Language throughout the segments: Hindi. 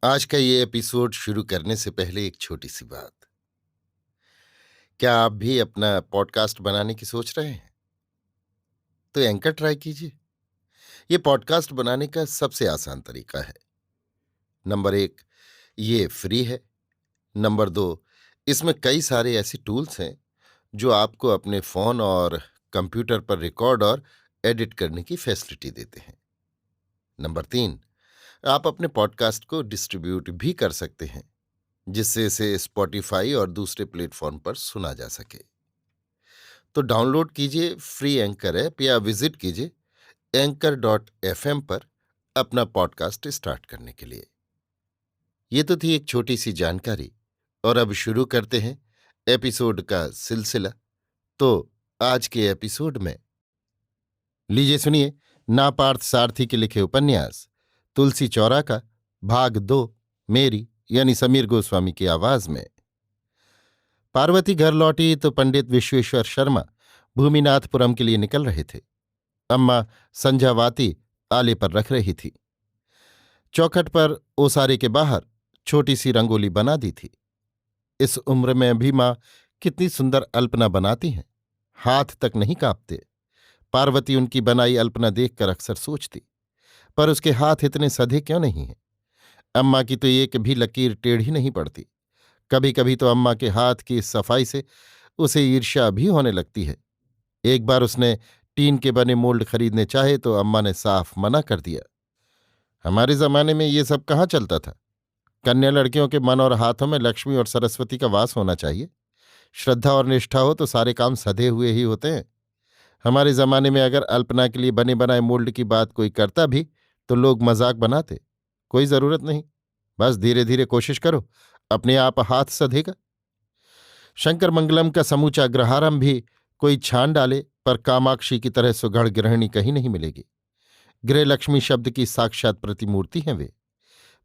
आज का ये एपिसोड शुरू करने से पहले एक छोटी सी बात। क्या आप भी अपना पॉडकास्ट बनाने की सोच रहे हैं? तो एंकर ट्राई कीजिए। ये पॉडकास्ट बनाने का सबसे आसान तरीका है। नंबर 1, ये फ्री है। नंबर 2, इसमें कई सारे ऐसे टूल्स हैं जो आपको अपने फोन और कंप्यूटर पर रिकॉर्ड और एडिट करने की फैसिलिटी देते हैं। नंबर 3, आप अपने पॉडकास्ट को डिस्ट्रीब्यूट भी कर सकते हैं, जिससे इसे स्पॉटिफाई और दूसरे प्लेटफॉर्म पर सुना जा सके। तो डाउनलोड कीजिए फ्री एंकर ऐप या विजिट कीजिए anchor.fm पर अपना पॉडकास्ट स्टार्ट करने के लिए। ये तो थी एक छोटी सी जानकारी, और अब शुरू करते हैं एपिसोड का सिलसिला। तो आज के एपिसोड में लीजिए सुनिए नापार्थ सारथी के लिखे उपन्यास तुलसी चौरा का भाग 2, मेरी यानी समीर गोस्वामी की आवाज में। पार्वती घर लौटी तो पंडित विश्वेश्वर शर्मा भूमिनाथपुरम के लिए निकल रहे थे। अम्मा संध्यावाती आले पर रख रही थी। चौखट पर ओसारे के बाहर छोटी सी रंगोली बना दी थी। इस उम्र में भी माँ कितनी सुंदर अल्पना बनाती हैं, हाथ तक नहीं कांपते। पार्वती उनकी बनाई अल्पना देखकर अक्सर सोचती, पर उसके हाथ इतने सधे क्यों नहीं हैं। अम्मा की तो एक भी लकीर टेढ़ी नहीं पड़ती। कभी कभी तो अम्मा के हाथ की इस सफाई से उसे ईर्ष्या भी होने लगती है। एक बार उसने टीन के बने मोल्ड खरीदने चाहे तो अम्मा ने साफ मना कर दिया। हमारे जमाने में ये सब कहाँ चलता था। कन्या लड़कियों के मन और हाथों में लक्ष्मी और सरस्वती का वास होना चाहिए। श्रद्धा और निष्ठा हो तो सारे काम सधे हुए ही होते हैं। हमारे जमाने में अगर अल्पना के लिए बने बनाए मोल्ड की बात कोई करता भी तो लोग मजाक बनाते। कोई जरूरत नहीं, बस धीरे धीरे कोशिश करो, अपने आप हाथ सधेगा। शंकर मंगलम का समूचा ग्रहारंभ भी कोई छान डाले, पर कामाक्षी की तरह सुघड़ गृहिणी कहीं नहीं मिलेगी। गृहलक्ष्मी शब्द की साक्षात प्रतिमूर्ति हैं वे,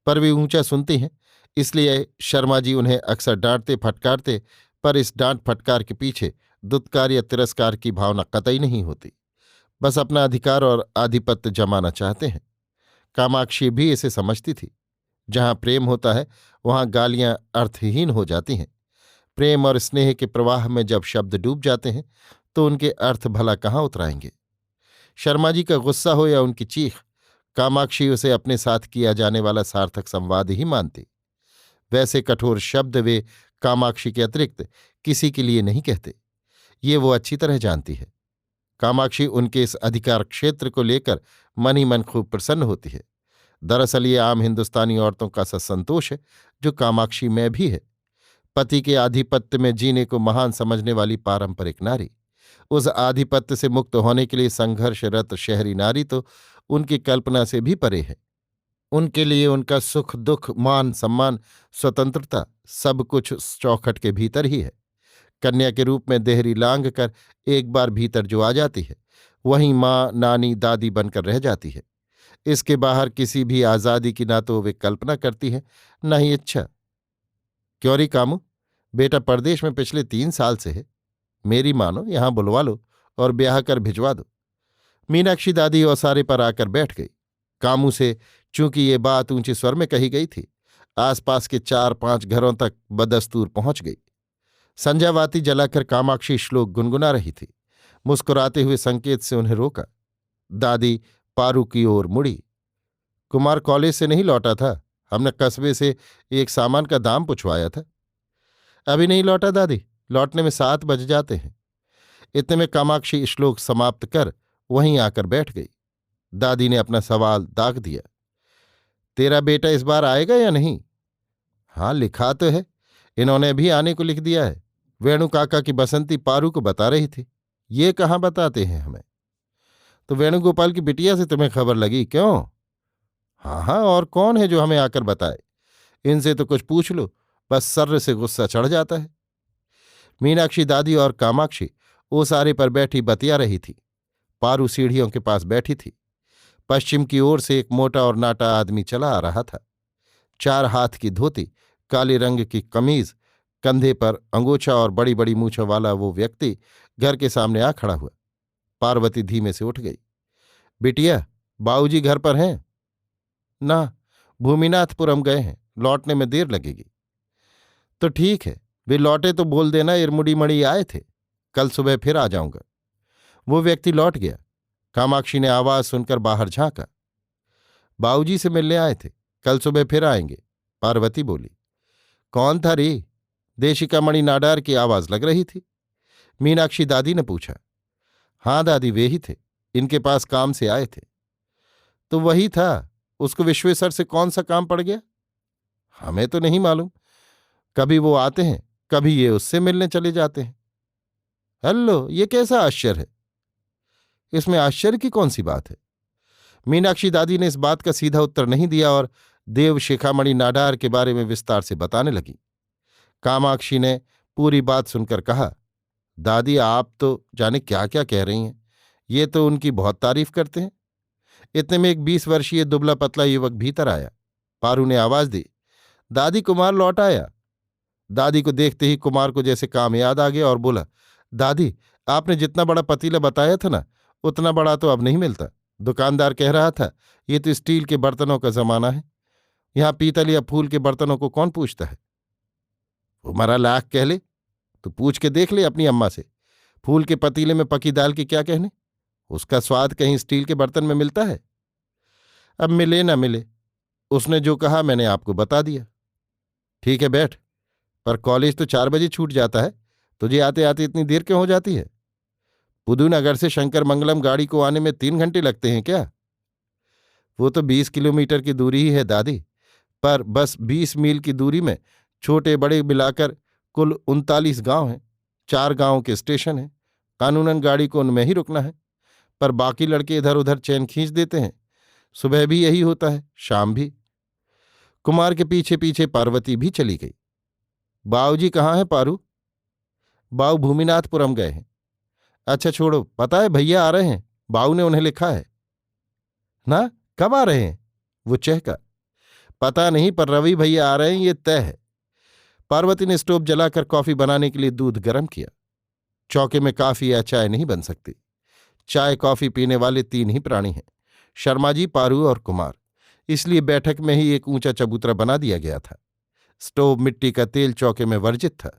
पर वे ऊंचा सुनती हैं, इसलिए शर्मा जी उन्हें अक्सर डांटते फटकारते, पर इस डांट फटकार के पीछे दुत्कार या तिरस्कार की भावना कतई नहीं होती। बस अपना अधिकार और आधिपत्य जमाना चाहते हैं। कामाक्षी भी इसे समझती थी। जहां प्रेम होता है वहां गालियां अर्थहीन हो जाती हैं। प्रेम और स्नेह के प्रवाह में जब शब्द डूब जाते हैं तो उनके अर्थ भला कहाँ उतराएंगे। शर्मा जी का गुस्सा हो या उनकी चीख, कामाक्षी उसे अपने साथ किया जाने वाला सार्थक संवाद ही मानती। वैसे कठोर शब्द वे कामाक्षी के अतिरिक्त किसी के लिए नहीं कहते, ये वो अच्छी तरह जानती है। कामाक्षी उनके इस अधिकार क्षेत्र को लेकर मन ही मन खूब प्रसन्न होती है। दरअसल ये आम हिंदुस्तानी औरतों का सा संतोष है जो कामाक्षी में भी है। पति के आधिपत्य में जीने को महान समझने वाली पारंपरिक नारी, उस आधिपत्य से मुक्त होने के लिए संघर्षरत शहरी नारी तो उनकी कल्पना से भी परे है। उनके लिए उनका सुख दुख मान सम्मान स्वतंत्रता सब कुछ उस चौखट के भीतर ही है। कन्या के रूप में देहरी लांघ कर एक बार भीतर जो आ जाती है वहीं माँ नानी दादी बनकर रह जाती है। इसके बाहर किसी भी आज़ादी की ना तो वे कल्पना करती है न ही इच्छा। क्यों री कामू, बेटा परदेश में पिछले 3 साल से है। मेरी मानो यहां बुलवा लो और ब्याह कर भिजवा दो। मीनाक्षी दादी ओसारे पर आकर बैठ गई। कामू से चूंकि ये बात ऊंचे स्वर में कही गई थी, आसपास के 4-5 घरों तक बदस्तूर पहुंच गई। संध्यावाती जलाकर कामाक्षी श्लोक गुनगुना रही थी। मुस्कुराते हुए संकेत से उन्हें रोका। दादी पारू की ओर मुड़ी। कुमार कॉलेज से नहीं लौटा था, हमने कस्बे से एक सामान का दाम पुछवाया था। अभी नहीं लौटा दादी, लौटने में 7 बज जाते हैं। इतने में कामाक्षी श्लोक समाप्त कर वहीं आकर बैठ गई। दादी ने अपना सवाल दाग दिया, तेरा बेटा इस बार आएगा या नहीं? हाँ, लिखा तो है, इन्होंने भी आने को लिख दिया है। वेणु काका की बसंती पारू को बता रही थी। ये कहाँ बताते हैं हमें। तो वेणुगोपाल की बिटिया से तुम्हें खबर लगी क्यों? हाँ हाँ, और कौन है जो हमें आकर बताए? इनसे तो कुछ पूछ लो, बस सर्र से गुस्सा चढ़ जाता है। मीनाक्षी दादी और कामाक्षी ओसारे पर बैठी बतिया रही थी। पारू सीढ़ियों के पास बैठी थी। पश्चिम की ओर से एक मोटा और नाटा आदमी चला आ रहा था। 4 हाथ की धोती, काले रंग की कमीज, कंधे पर अंगोछा और बड़ी बड़ी मूछों वाला वो व्यक्ति घर के सामने आ खड़ा हुआ। पार्वती धीमे से उठ गई। बिटिया, बाबूजी घर पर हैं? ना, भूमिनाथपुरम गए हैं। लौटने में देर लगेगी। तो ठीक है, वे लौटे तो बोल देना इरमुडी मणि आए थे, कल सुबह फिर आ जाऊंगा। वो व्यक्ति लौट गया। कामाक्षी ने आवाज सुनकर बाहर झांका। बाबूजी से मिलने आए थे, कल सुबह फिर आएंगे, पार्वती बोली। कौन था रे? देशिका मणि नाडार की आवाज लग रही थी। मीनाक्षी दादी ने पूछा। हाँ दादी, वे ही थे, इनके पास काम से आए थे। तो वही था, उसको विश्वेश्वर से कौन सा काम पड़ गया? हमें तो नहीं मालूम, कभी वो आते हैं, कभी ये उससे मिलने चले जाते हैं। हेलो, ये कैसा आश्चर्य है? इसमें आश्चर्य की कौन सी बात है? मीनाक्षी दादी ने इस बात का सीधा उत्तर नहीं दिया और देव शिखामणि नाडार के बारे में विस्तार से बताने लगी। कामाक्षी ने पूरी बात सुनकर कहा, दादी आप तो जाने क्या क्या कह रही हैं, ये तो उनकी बहुत तारीफ करते हैं। इतने में एक 20 वर्षीय दुबला पतला युवक भीतर आया। पारू ने आवाज दी, दादी कुमार लौट आया। दादी को देखते ही कुमार को जैसे काम याद आ गया और बोला, दादी आपने जितना बड़ा पतीला बताया था ना, उतना बड़ा तो अब नहीं मिलता। दुकानदार कह रहा था ये तो स्टील के बर्तनों का जमाना है, यहां पीतल या फूल के बर्तनों को कौन पूछता है। वो मरा लाख कह ले तो पूछ के देख ले अपनी अम्मा से, फूल के पतीले में पकी दाल की क्या कहने, उसका स्वाद कहीं स्टील के बर्तन में मिलता है। अब मिले ना मिले, उसने जो कहा मैंने आपको बता दिया। ठीक है बैठ, पर कॉलेज तो 4 बजे छूट जाता है, तुझे आते आते इतनी देर क्यों हो जाती है? पुदूनगर से शंकर मंगलम गाड़ी को आने में 3 घंटे लगते हैं क्या? वो तो 20 किलोमीटर की दूरी ही है दादी, पर बस 20 मील की दूरी में छोटे बड़े मिलाकर कुल 39 गांव हैं, 4 गांवों के स्टेशन हैं। कानूनन गाड़ी को उनमें ही रुकना है, पर बाकी लड़के इधर उधर चैन खींच देते हैं। सुबह भी यही होता है, शाम भी। कुमार के पीछे पीछे पार्वती भी चली गई। बाऊजी कहाँ हैं पारू? बाऊ भूमिनाथपुरम गए हैं। अच्छा छोड़ो, पता है भैया आ रहे हैं, बाऊ ने उन्हें लिखा है ना। कब आ रहे हैं? वो चहका। पता नहीं, पर रवि भैया आ रहे हैं ये तय है। पार्वती ने स्टोव जलाकर कॉफी बनाने के लिए दूध गर्म किया। चौके में काफी या चाय नहीं बन सकती। चाय कॉफी पीने वाले 3 ही प्राणी हैं, शर्माजी, पारू और कुमार। इसलिए बैठक में ही एक ऊंचा चबूतरा बना दिया गया था। स्टोव मिट्टी का तेल चौके में वर्जित था।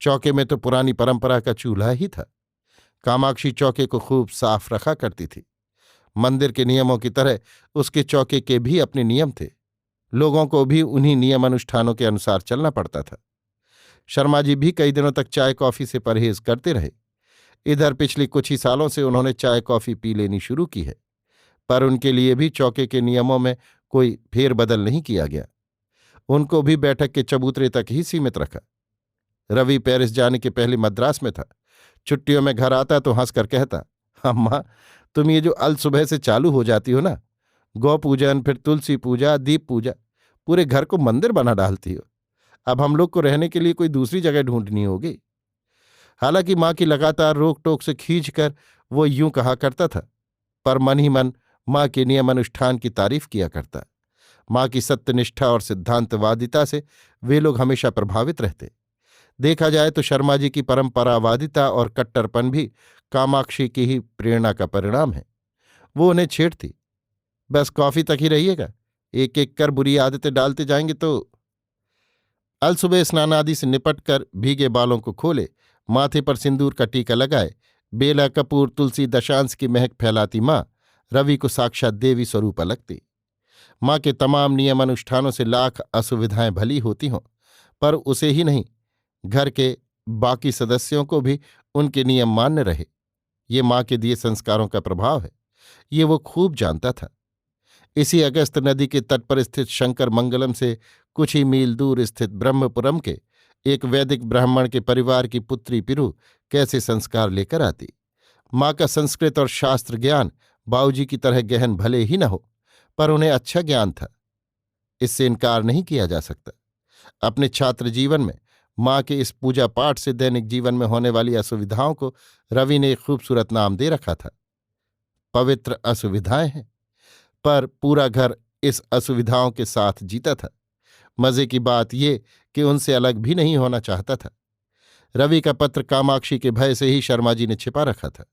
चौके में तो पुरानी परंपरा का चूल्हा ही था। कामाक्षी चौके को खूब साफ रखा करती थी। मंदिर के नियमों की तरह उसके चौके के भी अपने नियम थे। लोगों को भी उन्हीं नियम अनुष्ठानों के अनुसार चलना पड़ता था। शर्माजी भी कई दिनों तक चाय कॉफी से परहेज करते रहे। इधर पिछले कुछ ही सालों से उन्होंने चाय कॉफी पी लेनी शुरू की है, पर उनके लिए भी चौके के नियमों में कोई फेरबदल नहीं किया गया। उनको भी बैठक के चबूतरे तक ही सीमित रखा। रवि पेरिस जाने के पहले मद्रास में था। छुट्टियों में घर आता तो हंसकर कहता, अम्मा तुम ये जो अल सुबह से चालू हो जाती हो ना, गौ पूजन, फिर तुलसी पूजा, दीप पूजा, पूरे घर को मंदिर बना डालती हो। अब हम लोग को रहने के लिए कोई दूसरी जगह ढूंढनी होगी। हालांकि माँ की लगातार रोक टोक से खींचकर वो यूं कहा करता था, पर मन ही मन माँ के नियम अनुष्ठान की तारीफ किया करता। माँ की सत्यनिष्ठा और सिद्धांतवादिता से वे लोग हमेशा प्रभावित रहते। देखा जाए तो शर्माजी की परंपरावादिता और कट्टरपन भी कामाक्षी की ही प्रेरणा का परिणाम है। वो उन्हें छेड़ती, बस कॉफी तक ही रहिएगा, एक एक कर बुरी आदतें डालते जाएंगे तो। अलसुबह स्नान आदि से निपट कर भीगे बालों को खोले, माथे पर सिंदूर का टीका लगाए, बेला कपूर तुलसी दशांश की महक फैलाती माँ रवि को साक्षात देवी स्वरूप लगती। माँ के तमाम नियम अनुष्ठानों से लाख असुविधाएं भली होती हों, पर उसे ही नहीं, घर के बाकी सदस्यों को भी उनके नियम मान्य रहे। ये माँ के दिए संस्कारों का प्रभाव है, ये वो खूब जानता था। इसी अगस्त नदी के तट पर स्थित शंकर मंगलम से कुछ ही मील दूर स्थित ब्रह्मपुरम के एक वैदिक ब्राह्मण के परिवार की पुत्री पिरु कैसे संस्कार लेकर आती। माँ का संस्कृत और शास्त्र ज्ञान बाऊजी की तरह गहन भले ही न हो, पर उन्हें अच्छा ज्ञान था, इससे इनकार नहीं किया जा सकता। अपने छात्र जीवन में माँ के इस पूजा पाठ से दैनिक जीवन में होने वाली असुविधाओं को रवि ने एक खूबसूरत नाम दे रखा था, पवित्र असुविधाएं हैं। पर पूरा घर इस असुविधाओं के साथ जीता था। मजे की बात ये कि उनसे अलग भी नहीं होना चाहता था। रवि का पत्र कामाक्षी के भय से ही शर्माजी ने छिपा रखा था।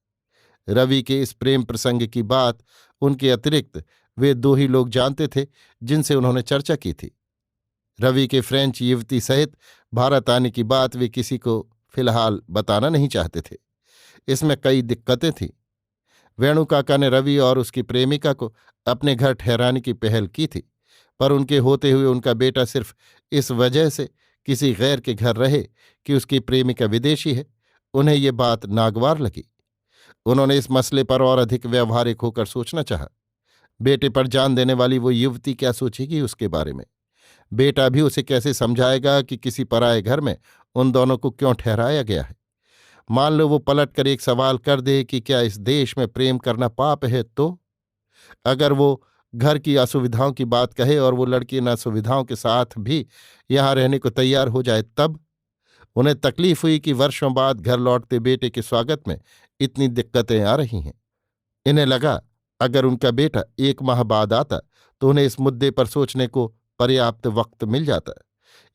रवि के इस प्रेम प्रसंग की बात उनके अतिरिक्त वे 2 ही लोग जानते थे जिनसे उन्होंने चर्चा की थी। रवि के फ्रेंच युवती सहित भारत आने की बात वे किसी को फिलहाल बताना नहीं चाहते थे। इसमें कई दिक्कतें थीं। वेणु काका ने रवि और उसकी प्रेमिका को अपने घर ठहराने की पहल की थी, पर उनके होते हुए उनका बेटा सिर्फ इस वजह से किसी गैर के घर रहे कि उसकी प्रेमिका विदेशी है, उन्हें ये बात नागवार लगी। उन्होंने इस मसले पर और अधिक व्यावहारिक होकर सोचना चाहा। बेटे पर जान देने वाली वो युवती क्या सोचेगी उसके बारे में? बेटा भी उसे कैसे समझाएगा कि किसी पराये घर में उन दोनों को क्यों ठहराया गया है? मान लो वो पलट कर एक सवाल कर दे कि क्या इस देश में प्रेम करना पाप है, तो अगर वो घर की असुविधाओं की बात कहे और वो लड़की इन असुविधाओं के साथ भी यहां रहने को तैयार हो जाए, तब उन्हें तकलीफ हुई कि वर्षों बाद घर लौटते बेटे के स्वागत में इतनी दिक्कतें आ रही हैं। इन्हें लगा अगर उनका बेटा 1 माह बाद आता तो उन्हें इस मुद्दे पर सोचने को पर्याप्त वक्त मिल जाता।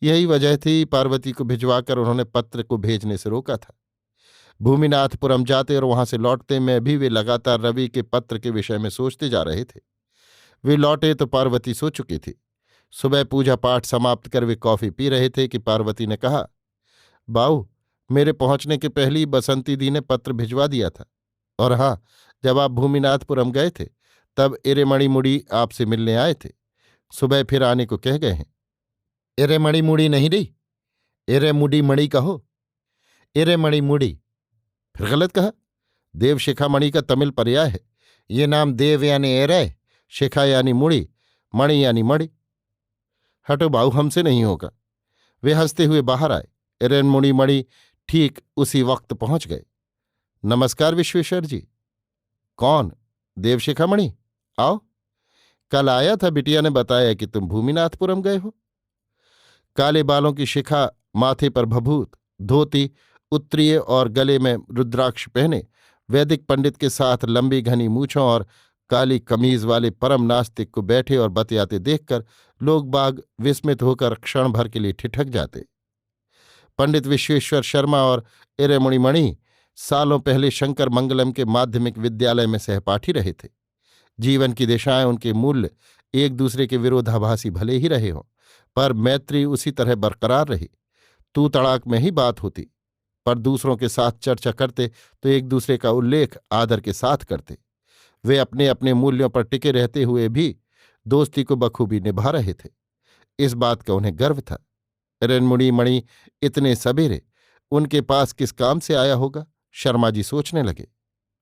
यही वजह थी पार्वती को भिजवाकर उन्होंने पत्र को भेजने से रोका था। भूमिनाथपुरम जाते और वहां से लौटते में भी वे लगातार रवि के पत्र के विषय में सोचते जा रहे थे। वे लौटे तो पार्वती सो चुकी थी। सुबह पूजा पाठ समाप्त कर वे कॉफी पी रहे थे कि पार्वती ने कहा, बाऊ, मेरे पहुंचने के पहले ही बसंती दी ने पत्र भिजवा दिया था। और हाँ, जब आप भूमिनाथपुरम गए थे तब इरेमणि मुड़ी आपसे मिलने आए थे। सुबह फिर आने को कह गए हैं। इरेमणि मुड़ी नहीं रही, इरेमुडी मणि कहो। इरेमणि मुड़ी फिर गलत कहा। देव शिखामणि का तमिल पर्याय है। ये नाम देव यानी एरय, शिखा यानी मुड़ी, मणि यानी मणि। हटो बाऊ, हमसे नहीं होगा। वे हंसते हुए बाहर आए। इरेमुड़ी मणि ठीक उसी वक्त पहुंच गए। नमस्कार विश्वेश्वर जी। कौन? देव शिखामणि। आओ। कल आया था, बिटिया ने बताया कि तुम भूमिनाथपुरम गए हो। काले बालों की शिखा, माथे पर भभूत, धोती, उत्तरीय और गले में रुद्राक्ष पहने, वैदिक पंडित के साथ लंबी घनी मूछों और काली कमीज वाले परम नास्तिक को बैठे और बतियाते देखकर लोग बाग विस्मित होकर क्षण भर के लिए ठिठक जाते। पंडित विश्वेश्वर शर्मा और इरेमुड़ी मणि सालों पहले शंकर मंगलम के माध्यमिक विद्यालय में सहपाठी रहे थे। जीवन की दिशाएं, उनके मूल्य एक दूसरे के विरोधाभासी भले ही रहे हों, पर मैत्री उसी तरह बरकरार रही। तू तड़ाक में ही बात होती, पर दूसरों के साथ चर्चा करते तो एक दूसरे का उल्लेख आदर के साथ करते। वे अपने अपने मूल्यों पर टिके रहते हुए भी दोस्ती को बखूबी निभा रहे थे। इस बात का उन्हें गर्व था। इरेमुड़ी मणि इतने सवेरे उनके पास किस काम से आया होगा, शर्मा जी सोचने लगे।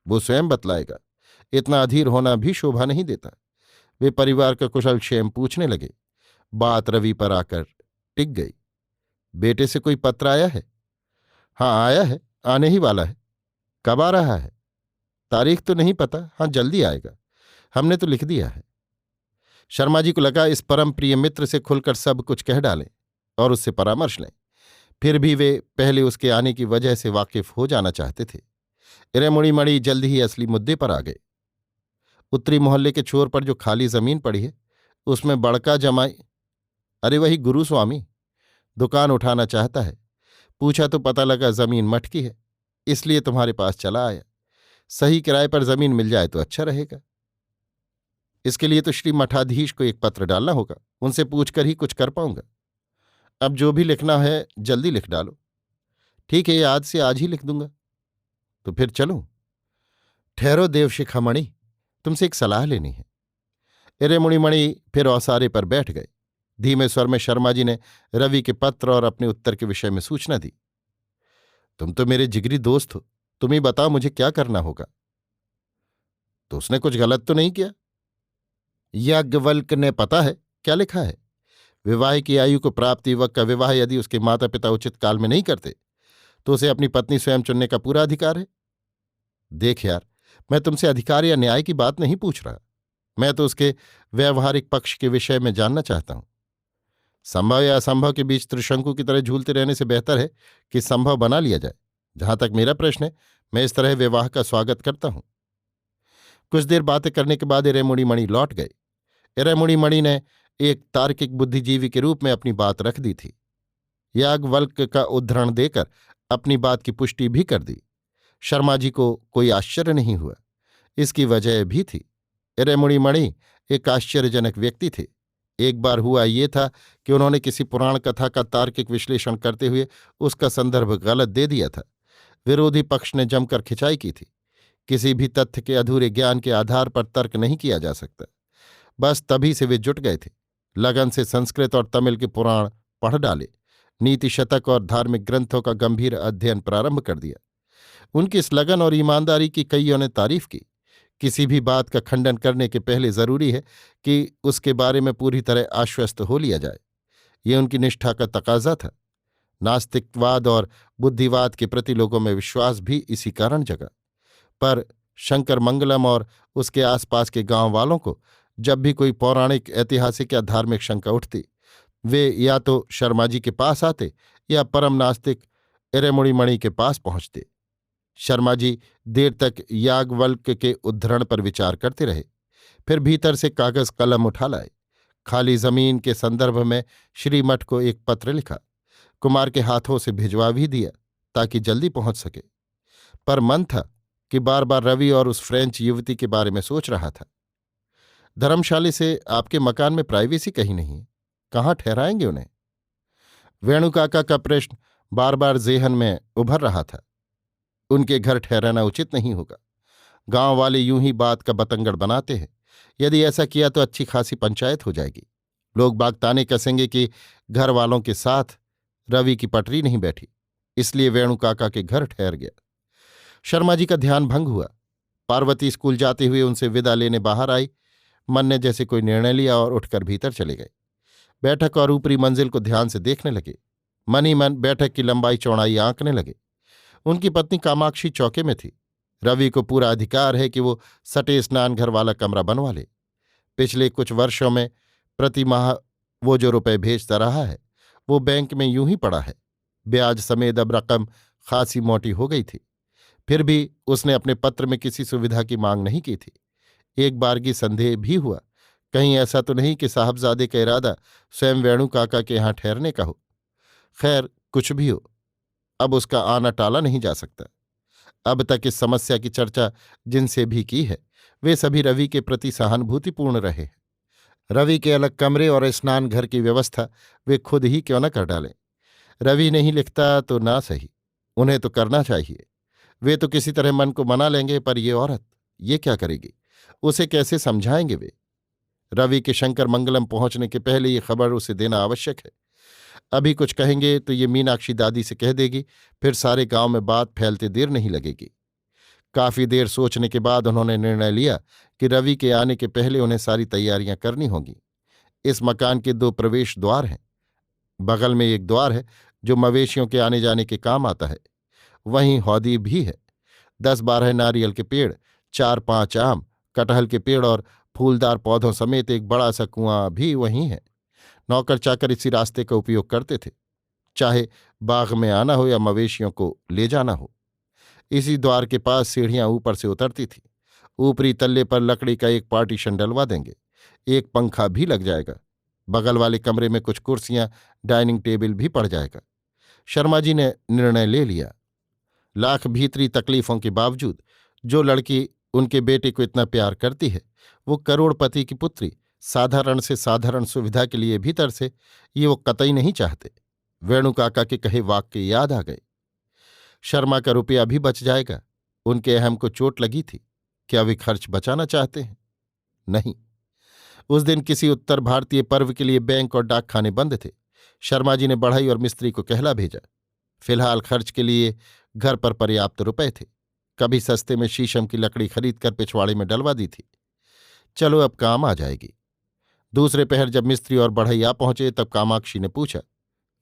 वो स्वयं बतलाएगा। इतना अधीर होना भी शोभा नहीं देता। वे परिवार का कुशल क्षेम पूछने लगे। बात रवि पर आकर टिक गई। बेटे से कोई पत्र आया है? हाँ आया है, आने ही वाला है। कब आ रहा है? तारीख तो नहीं पता, हाँ जल्दी आएगा। हमने तो लिख दिया है। शर्मा जी को लगा इस परम प्रिय मित्र से खुलकर सब कुछ कह डालें और उससे परामर्श लें। फिर भी वे पहले उसके आने की वजह से वाकिफ हो जाना चाहते थे। इरेमुड़ी मणि जल्दी ही असली मुद्दे पर आ गए। उत्तरी मोहल्ले के छोर पर जो खाली जमीन पड़ी है, उसमें बड़का जमाई, अरे वही गुरु स्वामी, दुकान उठाना चाहता है। पूछा तो पता लगा जमीन मटकी है, इसलिए तुम्हारे पास चला आया। सही किराए पर जमीन मिल जाए तो अच्छा रहेगा। इसके लिए तो श्री मठाधीश को एक पत्र डालना होगा, उनसे पूछकर ही कुछ कर पाऊंगा। अब जो भी लिखना है जल्दी लिख डालो। ठीक है, आज से आज ही लिख दूंगा। तो फिर चलूं? ठहरो देव शिखामणि, तुमसे एक सलाह लेनी है। इरेमुड़ी मणि फिर औसारे पर बैठ गए। धीमे स्वर में शर्मा जी ने रवि के पत्र और अपने उत्तर के विषय में सूचना दी। तुम तो मेरे जिगरी दोस्त हो, तुम ही बताओ मुझे क्या करना होगा। तो उसने कुछ गलत तो नहीं किया? याज्ञवल्क ने पता है क्या लिखा है। विवाह की आयु को प्राप्ति युवक का विवाह यदि उसके माता पिता उचित काल में नहीं करते तो उसे अपनी पत्नी स्वयं चुनने का पूरा अधिकार है। देख यार, मैं तुमसे अधिकार या न्याय की बात नहीं पूछ रहा, मैं तो उसके व्यवहारिक पक्ष के विषय में जानना चाहता हूं। संभव या असंभव के बीच त्रिशंकु की तरह झूलते रहने से बेहतर है कि संभव बना लिया जाए। जहां तक मेरा प्रश्न है, मैं इस तरह विवाह का स्वागत करता हूं। कुछ देर बातें करने के बाद इरेमुड़ी मणि लौट गए। इरेमुड़ी मणि ने एक तार्किक बुद्धिजीवी के रूप में अपनी बात रख दी थी। याज्ञवल्क का उद्धरण देकर अपनी बात की पुष्टि भी कर दी। शर्मा जी को कोई आश्चर्य नहीं हुआ। इसकी वजह भी थी। इरेमुड़ी मणि एक आश्चर्यजनक व्यक्ति थे। एक बार हुआ ये था कि उन्होंने किसी पुराण कथा का तार्किक विश्लेषण करते हुए उसका संदर्भ गलत दे दिया था। विरोधी पक्ष ने जमकर खिंचाई की थी। किसी भी तथ्य के अधूरे ज्ञान के आधार पर तर्क नहीं किया जा सकता। बस तभी से वे जुट गए थे। लगन से संस्कृत और तमिल के पुराण पढ़ डाले, नीति शतक और धार्मिक ग्रंथों का गंभीर अध्ययन प्रारंभ कर दिया। उनकी इस लगन और ईमानदारी की कईयों ने तारीफ की। किसी भी बात का खंडन करने के पहले जरूरी है कि उसके बारे में पूरी तरह आश्वस्त हो लिया जाए। ये उनकी निष्ठा का तकाजा था। नास्तिकवाद और बुद्धिवाद के प्रति लोगों में विश्वास भी इसी कारण जगा। पर शंकर मंगलम और उसके आसपास के गांव वालों को जब भी कोई पौराणिक, ऐतिहासिक या धार्मिक शंका उठती, वे या तो शर्मा जी के पास आते या परम नास्तिक इरेमुड़ीमणि के पास पहुंचते। शर्मा जी देर तक याज्ञवल्क्य के उद्धरण पर विचार करते रहे, फिर भीतर से कागज कलम उठा लाए। खाली जमीन के संदर्भ में श्रीमठ को एक पत्र लिखा, कुमार के हाथों से भिजवा भी दिया ताकि जल्दी पहुंच सके। पर मन था कि बार बार रवि और उस फ्रेंच युवती के बारे में सोच रहा था। धर्मशाली से आपके मकान में प्राइवेसी कहीं नहीं है, कहाँ ठहराएंगे उन्हें? वेणुकाका का प्रश्न बार बार जेहन में उभर रहा था। उनके घर ठहराना उचित नहीं होगा। गांव वाले यूं ही बात का बतंगड़ बनाते हैं। यदि ऐसा किया तो अच्छी खासी पंचायत हो जाएगी। लोग बाग ताने कसेंगे कि घर वालों के साथ रवि की पटरी नहीं बैठी, इसलिए वेणुकाका के घर ठहर गया। शर्मा जी का ध्यान भंग हुआ। पार्वती स्कूल जाते हुए उनसे विदा लेने बाहर आई। मन ने जैसे कोई निर्णय लिया और उठकर भीतर चले गए। बैठक और ऊपरी मंजिल को ध्यान से देखने लगे। मन ही मन बैठक की लंबाई चौड़ाई आंकने लगे। उनकी पत्नी कामाक्षी चौके में थी। रवि को पूरा अधिकार है कि वो सटे स्नान घर वाला कमरा बनवा ले। पिछले कुछ वर्षों में प्रति माह वो जो रुपए भेजता रहा है वो बैंक में यूं ही पड़ा है। ब्याज समेत अब रकम खासी मोटी हो गई थी। फिर भी उसने अपने पत्र में किसी सुविधा की मांग नहीं की थी। एक बार की संदेह भी हुआ, कहीं ऐसा तो नहीं कि साहबजादे का इरादा स्वयं वेणुकाका के यहाँ ठहरने का हो। खैर, कुछ भी हो, अब उसका आना टाला नहीं जा सकता। अब तक इस समस्या की चर्चा जिनसे भी की है वे सभी रवि के प्रति सहानुभूतिपूर्ण रहे हैं। रवि के अलग कमरे और स्नान घर की व्यवस्था वे खुद ही क्यों न कर डालें। रवि नहीं लिखता तो ना सही, उन्हें तो करना चाहिए। वे तो किसी तरह मन को मना लेंगे, पर ये औरत, ये क्या करेगी? उसे कैसे समझाएंगे वे? रवि के शंकर मंगलम पहुंचने के पहले ये खबर उसे देना आवश्यक है। अभी कुछ कहेंगे तो ये मीनाक्षी दादी से कह देगी, फिर सारे गांव में बात फैलते देर नहीं लगेगी। काफी देर सोचने के बाद उन्होंने निर्णय लिया कि रवि के आने के पहले उन्हें सारी तैयारियां करनी होंगी। इस मकान के 2 प्रवेश द्वार हैं। बगल में एक द्वार है जो मवेशियों के आने जाने के काम आता है। वहीं हौदी भी है। 10-12 नारियल के पेड़, 4-5 आम, कटहल के पेड़ और फूलदार पौधों समेत एक बड़ा सा कुआं भी वहीं है। नौकर चाकर इसी रास्ते का उपयोग करते थे, चाहे बाग में आना हो या मवेशियों को ले जाना हो। इसी द्वार के पास सीढ़ियां ऊपर से उतरती थी। ऊपरी तल्ले पर लकड़ी का एक पार्टीशन डलवा देंगे। एक पंखा भी लग जाएगा। बगल वाले कमरे में कुछ कुर्सियां, डाइनिंग टेबल भी पड़ जाएगा। शर्मा जी ने निर्णय ले लिया। लाख भीतरी तकलीफों के बावजूद जो लड़की उनके बेटे को इतना प्यार करती है, वो करोड़पति की पुत्री साधारण से साधारण सुविधा के लिए भीतर से ये वो कतई नहीं चाहते। वेणुकाका के कहे वाक्य याद आ गए। शर्मा का रुपया भी बच जाएगा। उनके अहम को चोट लगी थी। क्या वे खर्च बचाना चाहते हैं? नहीं। उस दिन किसी उत्तर भारतीय पर्व के लिए बैंक और डाकखाने बंद थे। शर्मा जी ने बढ़ई और मिस्त्री को कहला भेजा। फिलहाल खर्च के लिए घर पर पर्याप्त रुपए थे। कभी सस्ते में शीशम की लकड़ी खरीदकर पिछवाड़े में डलवा दी थी। चलो, अब काम आ जाएगी। दूसरे पहर जब मिस्त्री और बढ़ई आ पहुंचे तब कामाक्षी ने पूछा,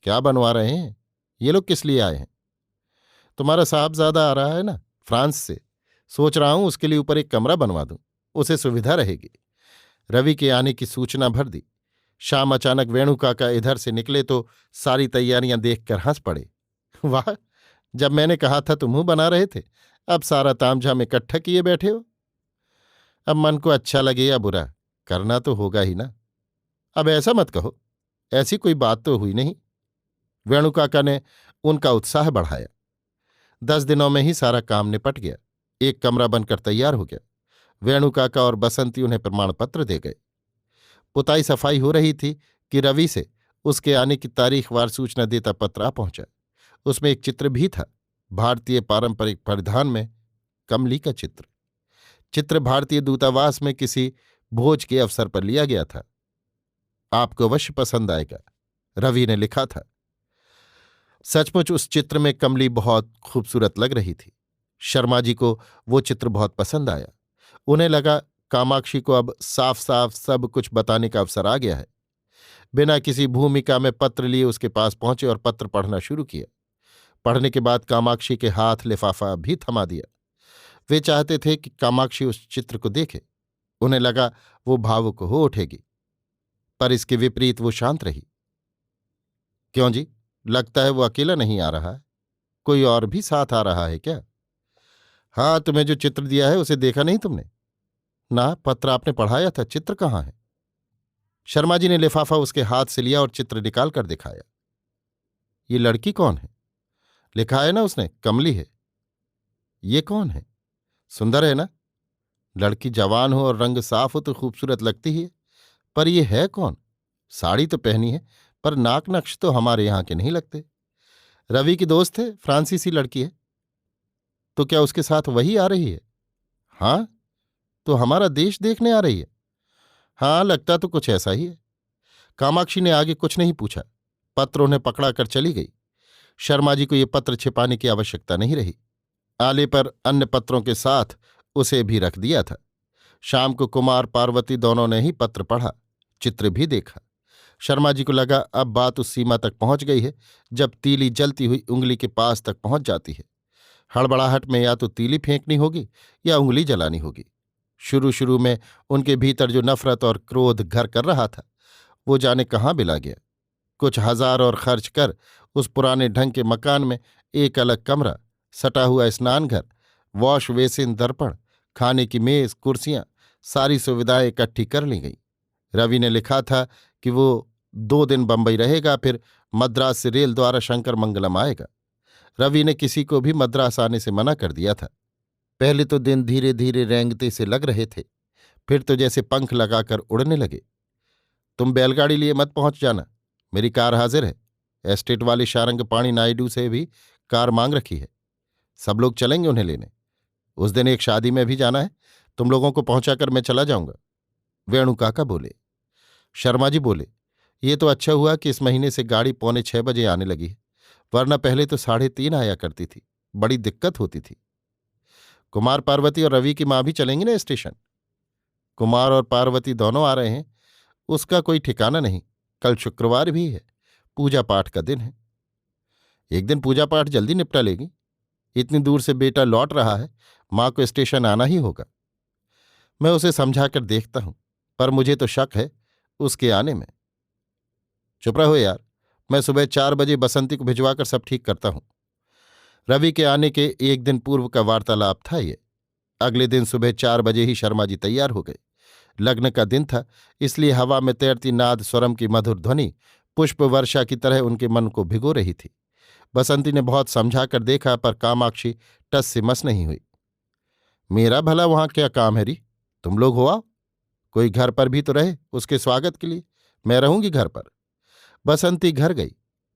क्या बनवा रहे हैं? ये लोग किस लिए आए हैं? तुम्हारा साहबजादा आ रहा है ना, फ्रांस से। सोच रहा हूं उसके लिए ऊपर एक कमरा बनवा दूं, उसे सुविधा रहेगी। रवि के आने की सूचना भर दी। शाम अचानक वेणुकाका इधर से निकले तो सारी तैयारियां देखकर हंस पड़े। वाह, जब मैंने कहा था तुम मुंह बना रहे थे, अब सारा तामझाम इकट्ठा किए बैठे हो। अब मन को अच्छा लगे या बुरा, करना तो होगा ही ना। अब ऐसा मत कहो, ऐसी कोई बात तो हुई नहीं। वेणुकाका ने उनका उत्साह बढ़ाया। 10 दिनों में ही सारा काम निपट गया। एक कमरा बनकर तैयार हो गया। वेणुकाका और बसंती उन्हें प्रमाण पत्र दे गए। पुताई सफाई हो रही थी कि रवि से उसके आने की तारीखवार सूचना देता पत्र आ पहुंचा। उसमें एक चित्र भी था, भारतीय पारंपरिक परिधान में कमली का चित्र। चित्र भारतीय दूतावास में किसी भोज के अवसर पर लिया गया था। आपको अवश्य पसंद आएगा, रवि ने लिखा था। सचमुच उस चित्र में कमली बहुत खूबसूरत लग रही थी। शर्मा जी को वो चित्र बहुत पसंद आया। उन्हें लगा कामाक्षी को अब साफ साफ सब कुछ बताने का अवसर आ गया है। बिना किसी भूमिका में पत्र लिए उसके पास पहुंचे और पत्र पढ़ना शुरू किया। पढ़ने के बाद कामाक्षी के हाथ लिफाफा भी थमा दिया। वे चाहते थे कि कामाक्षी उस चित्र को देखे। उन्हें लगा वो भावुक हो उठेगी, पर इसके विपरीत वो शांत रही। क्यों जी, लगता है वो अकेला नहीं आ रहा है, कोई और भी साथ आ रहा है क्या? हाँ, तुम्हें जो चित्र दिया है उसे देखा नहीं तुमने? ना, पत्र आपने पढ़ाया था, चित्र कहाँ है? शर्मा जी ने लिफाफा उसके हाथ से लिया और चित्र निकाल कर दिखाया। ये लड़की कौन है? लिखा है ना उसने, कमली है। ये कौन है? सुंदर है ना? लड़की जवान हो और रंग साफ हो तो खूबसूरत लगती ही है, पर ये है कौन? साड़ी तो पहनी है, पर नाक नक्श तो हमारे यहाँ के नहीं लगते। रवि की दोस्त है, फ्रांसीसी लड़की है। तो क्या उसके साथ वही आ रही है? हाँ, तो हमारा देश देखने आ रही है। हाँ, लगता तो कुछ ऐसा ही है। कामाक्षी ने आगे कुछ नहीं पूछा, पत्र उन्हें पकड़ा कर चली गई। शर्मा जी को ये पत्र छिपाने की आवश्यकता नहीं रही। आले पर अन्य पत्रों के साथ उसे भी रख दिया था। शाम को कुमार पार्वती दोनों ने ही पत्र पढ़ा, चित्र भी देखा। शर्मा जी को लगा अब बात उस सीमा तक पहुंच गई है जब तीली जलती हुई उंगली के पास तक पहुंच जाती है। हड़बड़ाहट में या तो तीली फेंकनी होगी या उंगली जलानी होगी। शुरू शुरू में उनके भीतर जो नफरत और क्रोध घर कर रहा था वो जाने कहाँ बिला गया। कुछ हजार और खर्च कर उस पुराने ढंग के मकान में एक अलग कमरा, सटा हुआ स्नानघर, वॉश बेसिन, दर्पण, खाने की मेज, कुर्सियां, सारी सुविधाएं इकट्ठी कर ली गई। रवि ने लिखा था कि वो 2 दिन बंबई रहेगा, फिर मद्रास से रेल द्वारा शंकर मंगलम आएगा। रवि ने किसी को भी मद्रास आने से मना कर दिया था। पहले तो दिन धीरे धीरे रेंगते से लग रहे थे, फिर तो जैसे पंख लगाकर उड़ने लगे। तुम बैलगाड़ी लिए मत पहुंच जाना, मेरी कार हाजिर है। एस्टेट वाले शारंग पाणी नायडू से भी कार मांग रखी है। सब लोग चलेंगे उन्हें लेने। उस दिन एक शादी में भी जाना है, तुम लोगों को पहुंचाकर मैं चला जाऊंगा। वेणु काका बोले। शर्मा जी बोले, ये तो अच्छा हुआ कि इस महीने से गाड़ी 5:45 आने लगी है, वरना पहले तो 3:30 आया करती थी, बड़ी दिक्कत होती थी। कुमार पार्वती और रवि की माँ भी चलेंगी ना स्टेशन? कुमार और पार्वती दोनों आ रहे हैं, उसका कोई ठिकाना नहीं। कल शुक्रवार भी है, पूजा पाठ का दिन है। एक दिन पूजा पाठ जल्दी निपटा लेगी। इतनी दूर से बेटा लौट रहा है, माँ को स्टेशन आना ही होगा। मैं उसे समझा कर देखता हूं, पर मुझे तो शक है उसके आने में। चुप रहो यार, मैं सुबह 4 बजे बसंती को भिजवाकर सब ठीक करता हूं। रवि के आने के एक दिन पूर्व का वार्तालाप था ये। अगले दिन सुबह 4 बजे ही शर्मा जी तैयार हो गए। लग्न का दिन था, इसलिए हवा में तैरती नाद स्वरम की मधुर ध्वनि पुष्प वर्षा की तरह उनके मन को भिगो रही थी। बसंती ने बहुत समझा कर देखा, पर कामाक्षी टस से मस नहीं हुई। मेरा भला वहां क्या काम है री? तुम लोग हो आओ, कोई घर पर भी तो रहे उसके स्वागत के लिए। मैं रहूंगी घर पर। बसंती घर गई,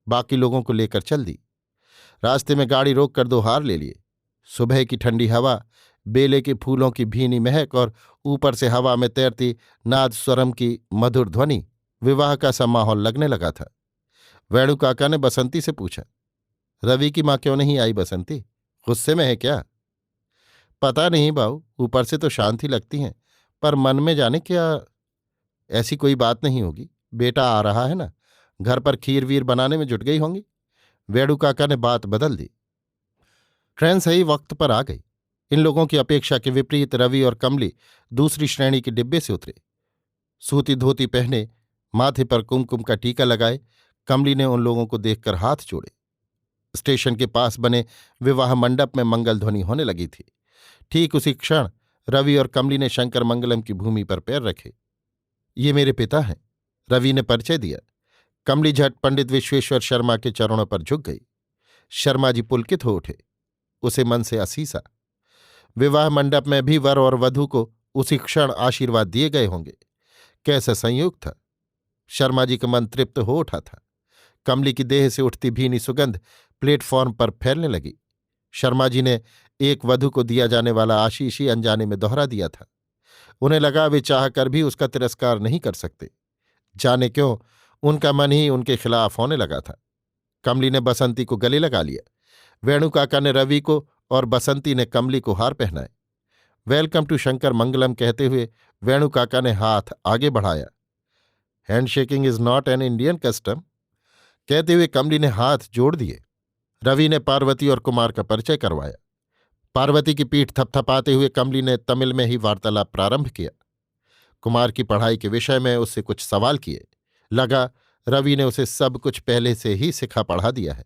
बाकी लोगों को लेकर चल दी। रास्ते में गाड़ी रोक कर 2 हार ले लिए। सुबह की ठंडी हवा, बेले के फूलों की भीनी महक और ऊपर से हवा में तैरती नाद स्वरम की मधुर ध्वनि, विवाह का सा माहौल लगने लगा था। वेणु काका ने बसंती से पूछा, रवि की माँ क्यों नहीं आई बसंती? गुस्से में है क्या? पता नहीं बाऊ, ऊपर से तो शांति लगती हैं, पर मन में जाने क्या। ऐसी कोई बात नहीं होगी, बेटा आ रहा है ना, घर पर खीर वीर बनाने में जुट गई होंगी। वेणु काका ने बात बदल दी। ट्रेन सही वक्त पर आ गई। इन लोगों की अपेक्षा के विपरीत रवि और कमली दूसरी श्रेणी के डिब्बे से उतरे। सूती धोती पहने, माथे पर कुमकुम का टीका लगाए, कमली ने उन लोगों को देखकर हाथ जोड़े। स्टेशन के पास बने विवाह मंडप में मंगल ध्वनि होने लगी थी। ठीक उसी क्षण रवि और कमली ने शंकर मंगलम की भूमि पर पैर रखे। ये मेरे पिता हैं, रवि ने परिचय दिया। कमली झट पंडित विश्वेश्वर शर्मा के चरणों पर झुक गई। शर्मा जी पुलकित हो उठे, उसे मन से असीसा। विवाह मंडप में भी वर और वधू को उसी क्षण आशीर्वाद दिए गए होंगे। कैसा संयोग था। शर्मा जी का मन तृप्त हो उठा था। कमली की देह से उठती भीनी सुगंध प्लेटफॉर्म पर फैलने लगी। शर्मा जी ने एक वधू को दिया जाने वाला आशीष ही अनजाने में दोहरा दिया था। उन्हें लगा वे चाह कर भी उसका तिरस्कार नहीं कर सकते। जाने क्यों उनका मन ही उनके खिलाफ होने लगा था। कमली ने बसंती को गले लगा लिया। वेणु काका ने रवि को और बसंती ने कमली को हार पहनाए। वेलकम टू शंकर मंगलम कहते हुए वेणु काका ने हाथ आगे बढ़ाया। Handshaking is not an Indian custom कहते हुए कमली ने हाथ जोड़ दिए। रवि ने पार्वती और कुमार का परिचय करवाया। पार्वती की पीठ थपथपाते हुए कमली ने तमिल में ही वार्तालाप प्रारंभ किया। कुमार की पढ़ाई के विषय में उससे कुछ सवाल किए। लगा रवि ने उसे सब कुछ पहले से ही सिखा पढ़ा दिया है।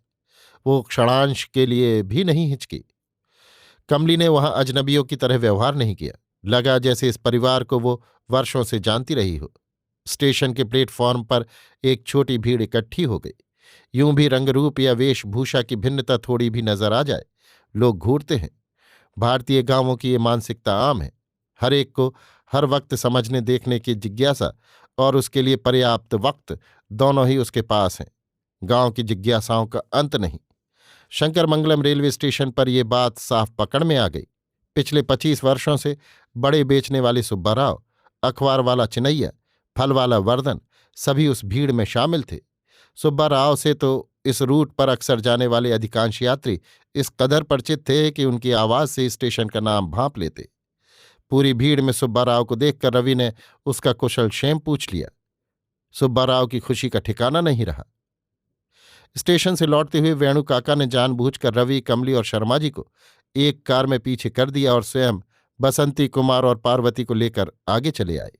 वो क्षणांश के लिए भी नहीं हिचकी। कमली ने वहां अजनबियों की तरह व्यवहार नहीं किया। लगा जैसे इस परिवार को वो वर्षों से जानती रही हो। स्टेशन के प्लेटफॉर्म पर एक छोटी भीड़ इकट्ठी हो गई। यूं भी रंगरूप या वेशभूषा की भिन्नता थोड़ी भी नजर आ जाए लोग घूरते हैं। भारतीय गांवों की ये मानसिकता आम है। हर एक को हर वक्त समझने देखने की जिज्ञासा और उसके लिए पर्याप्त वक्त दोनों ही उसके पास हैं। गांव की जिज्ञासाओं का अंत नहीं। शंकरमंगलम रेलवे स्टेशन पर यह बात साफ पकड़ में आ गई। पिछले 25 वर्षों से बड़े बेचने वाले सुब्बाराव, अखबार वाला चिनैया, फल वाला वर्धन सभी उस भीड़ में शामिल थे। सुब्बाराव से तो इस रूट पर अक्सर जाने वाले अधिकांश यात्री इस कदर परिचित थे कि उनकी आवाज से स्टेशन का नाम भांप लेते। पूरी भीड़ में सुब्बाराव को देखकर रवि ने उसका कुशल क्षेम पूछ लिया। सुब्बाराव की खुशी का ठिकाना नहीं रहा। स्टेशन से लौटते हुए वेणु काका ने जानबूझकर रवि, कमली और शर्मा जी को एक कार में पीछे कर दिया और स्वयं बसंती, कुमार और पार्वती को लेकर आगे चले आए।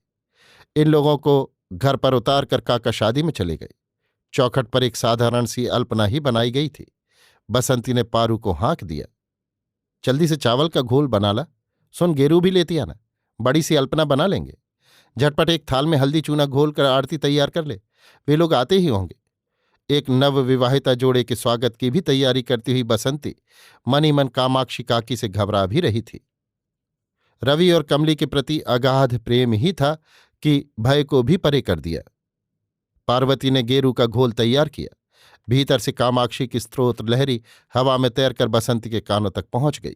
इन लोगों को घर पर उतार कर काका शादी में चले गए। चौखट पर एक साधारण सी अल्पना ही बनाई गई थी। बसंती ने पारू को हाँक दिया। जल्दी से चावल का घोल बना ला। सुन, गेरू भी लेती आना। बड़ी सी अल्पना बना लेंगे। झटपट एक थाल में हल्दी चूना घोल कर आरती तैयार कर ले। वे लोग आते ही होंगे। एक नवविवाहिता जोड़े के स्वागत की भी तैयारी करती हुई बसंती मन ही मन कामाक्षी काकी से घबरा भी रही थी। रवि और कमली के प्रति अगाध प्रेम ही था कि भय को भी परे कर दिया। पार्वती ने गेरू का घोल तैयार किया। भीतर से कामाक्षी की स्त्रोत लहरी हवा में तैरकर बसंती के कानों तक पहुंच गई।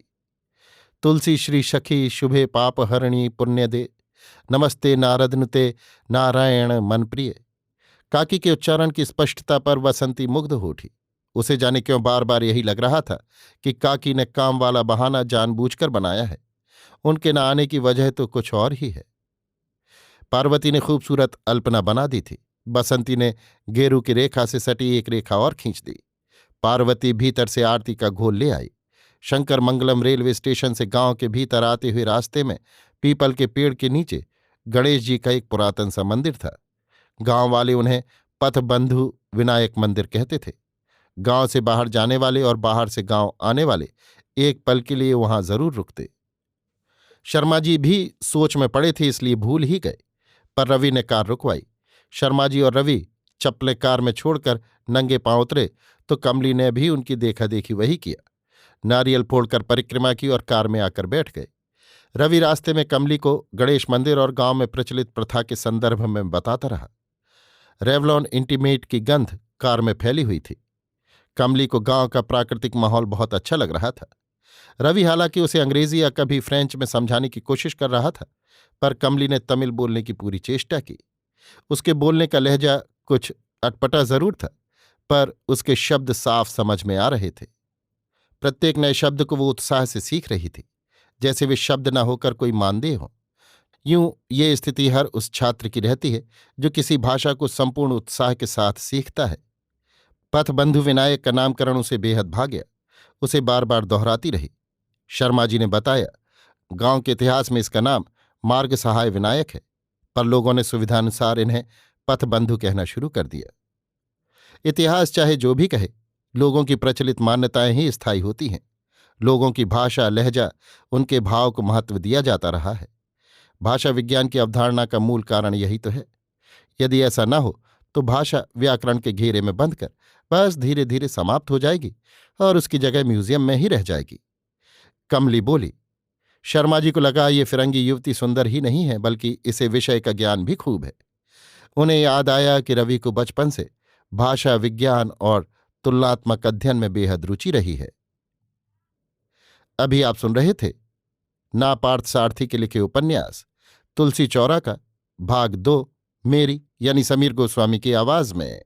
तुलसी श्री सखी शुभे पापहरणी पुण्य दे, नमस्ते नारदनुते नारायण मन प्रिय। काकी के उच्चारण की स्पष्टता पर बसंती मुग्ध हो उठी। उसे जाने क्यों बार बार यही लग रहा था कि काकी ने काम वाला बहाना जानबूझकर बनाया है। उनके न आने की वजह तो कुछ और ही है। पार्वती ने खूबसूरत अल्पना बना दी थी। बसंती ने गेरू की रेखा से सटी एक रेखा और खींच दी। पार्वती भीतर से आरती का घोल ले आई। शंकरमंगलम रेलवे स्टेशन से गांव के भीतर आते हुए रास्ते में पीपल के पेड़ के नीचे गणेश जी का एक पुरातन सा मंदिर था। गांव वाले उन्हें पथबंधु विनायक मंदिर कहते थे। गांव से बाहर जाने वाले और बाहर से गांव आने वाले एक पल के लिए वहां जरूर रुकते। शर्मा जी भी सोच में पड़े थे, इसलिए भूल ही गए। पर रवि ने कार रुकवाई। शर्मा जी और रवि चप्पलें कार में छोड़कर नंगे पांव उतरे तो कमली ने भी उनकी देखा देखी वही किया। नारियल फोड़कर परिक्रमा की और कार में आकर बैठ गए। रवि रास्ते में कमली को गणेश मंदिर और गांव में प्रचलित प्रथा के संदर्भ में बताता रहा। रेवलॉन इंटीमेट की गंध कार में फैली हुई थी। कमली को गांव का प्राकृतिक माहौल बहुत अच्छा लग रहा था। रवि हालांकि उसे अंग्रेजी या कभी फ्रेंच में समझाने की कोशिश कर रहा था, पर कमली ने तमिल बोलने की पूरी चेष्टा की। उसके बोलने का लहजा कुछ अटपटा जरूर था, पर उसके शब्द साफ समझ में आ रहे थे। प्रत्येक नए शब्द को वो उत्साह से सीख रही थी, जैसे वे शब्द न होकर कोई मानदेय हो। यूं ये स्थिति हर उस छात्र की रहती है जो किसी भाषा को संपूर्ण उत्साह के साथ सीखता है। पथबंधु विनायक का नामकरण उसे बेहद भा गया। उसे बार बार दोहराती रही। शर्मा जी ने बताया, गांव के इतिहास में इसका नाम मार्ग सहाय विनायक है, पर लोगों ने सुविधानुसार इन्हें पथबंधु कहना शुरू कर दिया। इतिहास चाहे जो भी कहे, लोगों की प्रचलित मान्यताएं ही स्थायी होती हैं। लोगों की भाषा, लहजा, उनके भाव को महत्व दिया जाता रहा है। भाषा विज्ञान की अवधारणा का मूल कारण यही तो है। यदि ऐसा न हो तो भाषा व्याकरण के घेरे में बंध कर बस धीरे धीरे समाप्त हो जाएगी और उसकी जगह म्यूजियम में ही रह जाएगी। कमली बोली। शर्मा जी को लगा ये फिरंगी युवती सुंदर ही नहीं है, बल्कि इसे विषय का ज्ञान भी खूब है। उन्हें याद आया कि रवि को बचपन से भाषा विज्ञान और तुलनात्मक अध्ययन में बेहद रुचि रही है। अभी आप सुन रहे थे ना पार्थ सारथी के लिखे उपन्यास तुलसी चौरा का भाग 2 मेरी यानी समीर गोस्वामी की आवाज में।